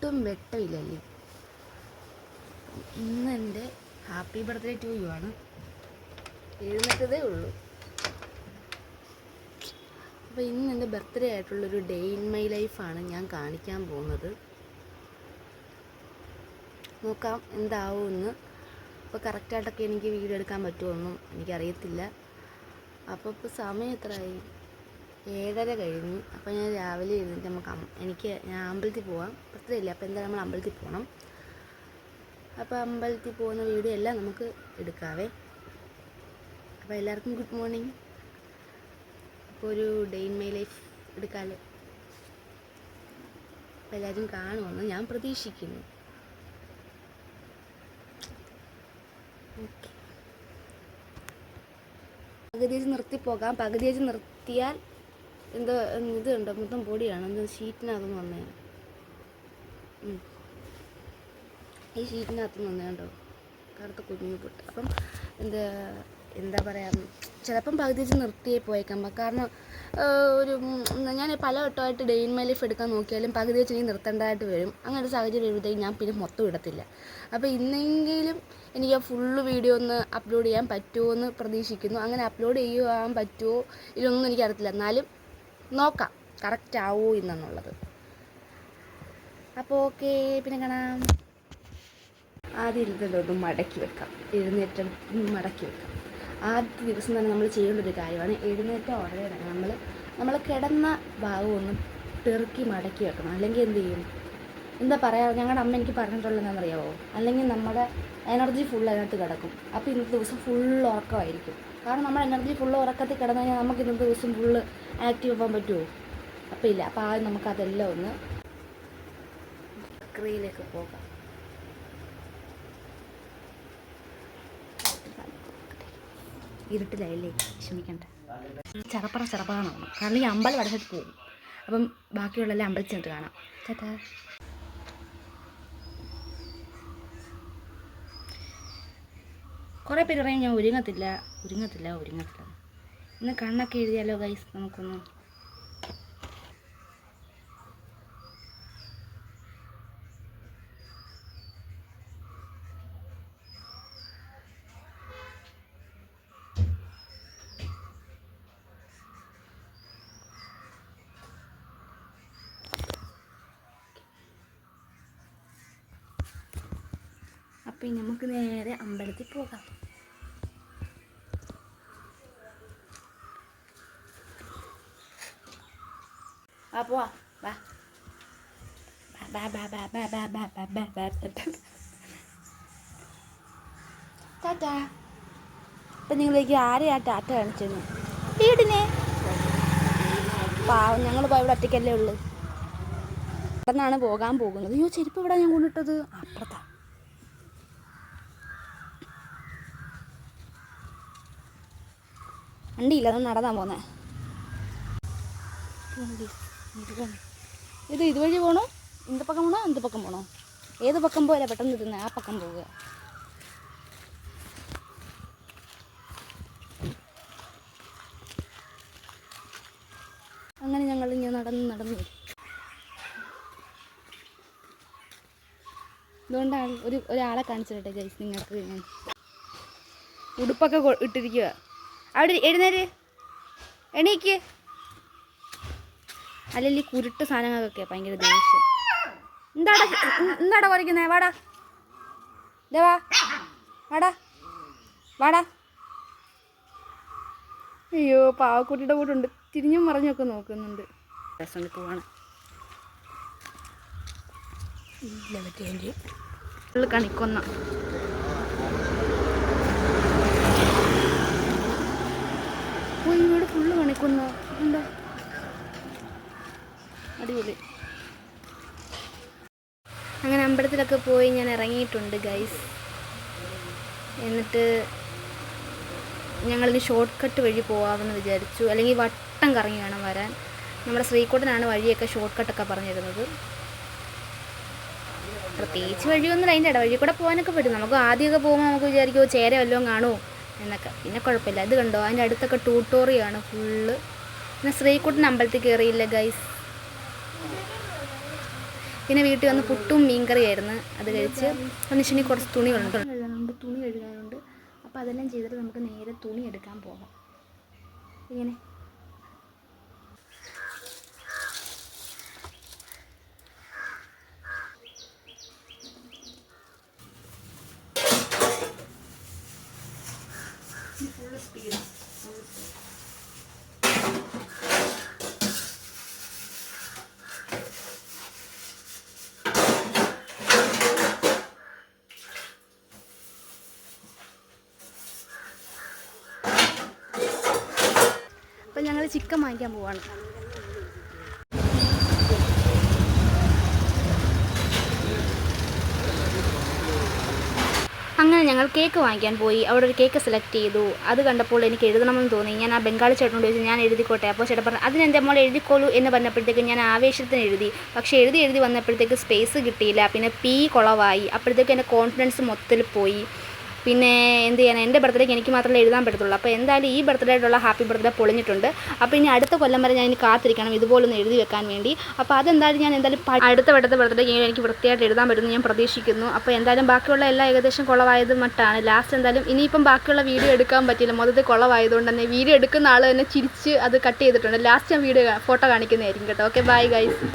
ഒട്ടും വെട്ടമില്ലല്ലേ. ഇന്ന് എൻ്റെ ഹാപ്പി ബർത്ത്ഡേ ടു യു ആണ്. എഴുന്നേറ്റതേ ഉള്ളൂ. അപ്പോൾ ഇന്ന് എൻ്റെ ബർത്ത്ഡേ ആയിട്ടുള്ളൊരു ഡേ ഇൻ മൈ ലൈഫാണ് ഞാൻ കാണിക്കാൻ പോകുന്നത്. നോക്കാം എന്താവുമെന്ന്. അപ്പോൾ കറക്റ്റായിട്ടൊക്കെ എനിക്ക് വീഡിയോ എടുക്കാൻ പറ്റുമോന്നും എനിക്കറിയത്തില്ല. അപ്പോൾ ഇപ്പോൾ സമയം എത്രയായി? 7:30 കഴിഞ്ഞു. അപ്പോൾ ഞാൻ രാവിലെ എഴുന്നേറ്റ് ഞാൻ അമ്പലത്തിൽ പോവാം. ബർത്ത്ഡേ ഇല്ല, അപ്പോൾ എന്തായാലും നമ്മൾ അമ്പലത്തിൽ പോകണം. അപ്പോൾ അമ്പലത്തിൽ പോകുന്ന വീഡിയോ എല്ലാം നമുക്ക് എടുക്കാവേ. അപ്പോൾ എല്ലാവർക്കും ഗുഡ് മോർണിംഗ്. അപ്പോൾ ഒരു ഡേ ഇൻ മൈ ലൈഫ് എടുക്കാമല്ലോ. അപ്പോൾ എല്ലാവരും കാണുമെന്ന് ഞാൻ പ്രതീക്ഷിക്കുന്നു. ഓക്കെ, പകുതി വെച്ച് നിർത്തിപ്പോകാം. പകുതി വെച്ച് നിർത്തിയാൽ എന്തോ ഇത് ഉണ്ടോ, മൊത്തം പൊടിയാണ്. എന്തോ ഷീറ്റിനകത്തുനിന്ന് വന്നേ, ഈ ഷീറ്റിനകത്തുനിന്ന് വന്നേ ഉണ്ടോ, കറുത്ത കുഞ്ഞു പൊട്ട്. അപ്പം എന്താ പറയുക, ചിലപ്പം പകുതി വെച്ച് നിർത്തിയേ പോയേക്കാം. കാരണം ഞാൻ പല വട്ടമായിട്ട് ഡേ ഇൻ മൈ ലൈഫ് എടുക്കാൻ നോക്കിയാലും പകുതി വെച്ച് എനിക്ക് നിർത്തേണ്ടതായിട്ട് വരും. അങ്ങനെ ഒരു സാഹചര്യം വരുമ്പോഴത്തേക്കും ഞാൻ പിന്നെ മൊത്തം ഇടത്തില്ല. അപ്പോൾ ഇന്നെങ്കിലും എനിക്ക് ആ ഫുള്ള് വീഡിയോ ഒന്ന് അപ്ലോഡ് ചെയ്യാൻ പറ്റുമോ എന്ന് പ്രതീക്ഷിക്കുന്നു. അങ്ങനെ അപ്ലോഡ് ചെയ്യാൻ പറ്റുമോ ഇതൊന്നും എനിക്കറിയത്തില്ല. എന്നാലും നോക്കാം കറക്റ്റ് ആവുമോ എന്നുള്ളത്. അപ്പോൾ ഓക്കെ, പിന്നെ കാണാം. ആദ്യം ഇരുന്നിട്ടൊന്ന് മടക്കി വെക്കാം. എഴുന്നേറ്റ് മടക്കി വെക്കാം. ആദ്യത്തെ ദിവസം തന്നെ നമ്മൾ ചെയ്യേണ്ടൊരു കാര്യമാണ് എഴുന്നേറ്റ ഉടനെ തന്നെ നമ്മൾ കിടന്ന ഭാഗം ഒന്ന് പെറുക്കി മടക്കി വെക്കണം. അല്ലെങ്കിൽ എന്ത് ചെയ്യും, എന്താ പറയുക, ഞങ്ങളുടെ അമ്മ എനിക്ക് പറഞ്ഞിട്ടുള്ളത് എന്താണെന്നറിയാമോ, അല്ലെങ്കിൽ നമ്മുടെ എനർജി ഫുൾ അതിനകത്ത് കിടക്കും. അപ്പോൾ ഇന്നത്തെ ദിവസം ഫുള്ള് ഉറക്കമായിരിക്കും. കാരണം നമ്മുടെ എനർജി ഫുള്ള് ഉറക്കത്തിൽ കിടന്നു കഴിഞ്ഞാൽ നമുക്ക് ഇന്നത്തെ ദിവസം ഫുള്ള് ആക്റ്റീവ് ആവാൻ പറ്റുമോ? അപ്പോൾ ഇല്ല. അപ്പോൾ ആദ്യം നമുക്കതെല്ലാം ഒന്ന് പ്രക്രിയയിലേക്ക് പോകാം. ഇരുട്ടിലായില്ലേ, ക്ഷമിക്കണ്ട. ചെറപ്പറാണ്. കാരണം ഈ അമ്പലം അടച്ചിട്ട് പോകും. അപ്പം ബാക്കിയുള്ളെല്ലാം അമ്പലത്തിൽ ചെന്നിട്ട് കാണാം. ചേട്ടാ, കുറേ പേര് പറയും ഞാൻ ഒരുങ്ങത്തില്ല. ഇന്ന് കണ്ണൊക്കെ എഴുതിയാലോ ഗൈസ്, നമുക്കൊന്ന്. അപ്പം നമുക്ക് നേരെ അമ്പലത്തിൽ പോകാം. പോവാ, വാ. ടാറ്റാ. അപ്പം നിങ്ങളിലേക്ക് ആരെയാ ടാറ്റ കാണിച്ചെന്ന്? വീടിനെ പാവം, ഞങ്ങൾ ഇവിടെ ഒറ്റയ്ക്കല്ലേ ഉള്ളു. പെട്ടെന്നാണ് പോകാൻ പോകുന്നത്. അയ്യോ, ചെരുപ്പ് ഇവിടെ ഞാൻ കൊണ്ടിട്ടത് അപ്പുറത്താ. വണ്ടിയില്ല, അത് നടന്നാ പോന്നെ. ഇതുവഴി പോകണോ, എന്ത് പക്കം പോകണോ? ഏത് പക്കം പോലെ പെട്ടെന്ന് ഇരുന്ന് ആ പക്കം പോവുക. അങ്ങനെ ഞങ്ങൾ ഇങ്ങനെ നടന്ന് അതുകൊണ്ടാണ് ഒരാളെ കാണിച്ചിട്ടെ ഗൈസ് നിങ്ങൾക്ക്. ഞാൻ ഉടുപ്പൊക്കെ ഇട്ടിരിക്കുക. അവിടെ എഴുന്നേര്, എണീക്ക്. അല്ലെങ്കിൽ കുരുട്ട് സാധനങ്ങൾക്കൊക്കെ ഭയങ്കര ദേഷ്യം. എന്താടാ കുറയ്ക്കുന്നേ? വാടാ, വാടാ. അയ്യോ, പാവക്കുട്ടിയുടെ കൂട്ടുണ്ട്. തിരിഞ്ഞും മറിഞ്ഞൊക്കെ നോക്കുന്നുണ്ട്. രസം പോവാണ്. കണിക്കൊന്ന ഇവിടെ ഫുള്ള് കണിക്കൊന്ന ഉണ്ടോ? അടിപൊളി. അങ്ങനെ അമ്പലത്തിലൊക്കെ പോയി ഞാൻ ഇറങ്ങിയിട്ടുണ്ട് ഗൈസ്. എന്നിട്ട് ഞങ്ങളിനി ഷോർട്ട് കട്ട് വഴി പോകാമെന്ന് വിചാരിച്ചു. അല്ലെങ്കിൽ വട്ടം കറങ്ങി വേണം വരാൻ. നമ്മുടെ ശ്രീകോട്ടനാണ് വഴിയൊക്കെ ഷോർട്ട് കട്ടൊക്കെ പറഞ്ഞിരുന്നത്. പ്രത്യേകിച്ച് വഴിയൊന്നുമില്ല, അതിൻ്റെ ഇടവഴി കൂടെ പോകാനൊക്കെ പറ്റും. നമുക്ക് ആദ്യമൊക്കെ പോകുമ്പോൾ നമുക്ക് വിചാരിക്കുമോ ചേര വല്ലതും കാണുമോ എന്നൊക്കെ. പിന്നെ കുഴപ്പമില്ല. ഇത് കണ്ടോ, അതിൻ്റെ അടുത്തൊക്കെ ട്യൂട്ടോറിയാണ് ഫുള്ള്. പിന്നെ ശ്രീകുട്ടൻ അമ്പലത്തിൽ കയറിയില്ല ഗൈസ്. പിന്നെ വീട്ടിൽ വന്ന് പുട്ടും മീൻകറിയായിരുന്നു, അത് കഴിച്ച്. മനുഷ്യന് കുറച്ച് തുണി കഴുകാനുണ്ട്. അപ്പോൾ അതെല്ലാം ചെയ്തിട്ട് നമുക്ക് നേരെ തുണി എടുക്കാൻ പോകാം. ഇങ്ങനെ ഫുള്ള് സ്പീഡ്. അപ്പം ഞങ്ങൾ ചിക്കൻ വാങ്ങിക്കാൻ പോവാണ്. അങ്ങനെ ഞങ്ങൾ കേക്ക് വാങ്ങിക്കാൻ പോയി. അവിടെ ഒരു കേക്ക് സെലക്ട് ചെയ്തു. അത് കണ്ടപ്പോൾ എനിക്ക് എഴുതണമെന്ന് തോന്നി. ഞാൻ ആ ബംഗാളി ചേട്ടനോട് ചോദിച്ചു, ഞാൻ എഴുതിക്കോട്ടെ? അപ്പോൾ ചേട്ടൻ പറഞ്ഞു, അതിനെൻ്റെ മോൾ എഴുതിക്കോളൂ എന്ന് പറഞ്ഞപ്പോഴത്തേക്ക് ഞാൻ ആവേശത്തിന് എഴുതി. പക്ഷേ എഴുതി വന്നപ്പോഴത്തേക്ക് സ്പേസ് കിട്ടിയില്ല. പിന്നെ പി കുളവായി. അപ്പോഴത്തേക്ക് എൻ്റെ കോൺഫിഡൻസ് മൊത്തത്തിൽ പോയി. പിന്നെ എന്ത് ചെയ്യാൻ, എൻ്റെ ബർത്ത്ഡേക്ക് എനിക്ക് മാത്രമേ എഴുതാൻ പറ്റത്തുള്ളൂ. അപ്പോൾ എന്തായാലും ഈ ബർത്ത്ഡേയുള്ള ഹാപ്പി ബർത്ത്ഡേ പൊളിഞ്ഞിട്ടുണ്ട്. അപ്പോൾ ഇനി അടുത്ത കൊല്ലം വരെ ഞാൻ ഇനി കാത്തിരിക്കണം ഇതുപോലൊന്ന് എഴുതി വെക്കാൻ വേണ്ടി. അപ്പോൾ അതെന്തായാലും ഞാൻ അടുത്ത ബർത്ത്ഡേക്ക് എനിക്ക് വൃത്തിയായിട്ട് എഴുതാൻ പറ്റുമെന്ന് ഞാൻ പ്രതീക്ഷിക്കുന്നു. അപ്പോൾ എന്തായാലും ബാക്കിയുള്ള എല്ലാം ഏകദേശം കുളവായത് മട്ടാണ്. ലാസ്റ്റ് എന്തായാലും ഇനിയിപ്പം ബാക്കിയുള്ള വീഡിയോ എടുക്കാൻ പറ്റില്ല, മൊത്തത്തിൽ കുളവായതുകൊണ്ട് തന്നെ വീഡിയോ എടുക്കുന്ന ആൾ തന്നെ ചിരിച്ച് അത് കട്ട് ചെയ്തിട്ടുണ്ട്. ലാസ്റ്റ് ഞാൻ ഫോട്ടോ കാണിക്കുന്നതായിരിക്കും കേട്ടോ. Okay, bye guys.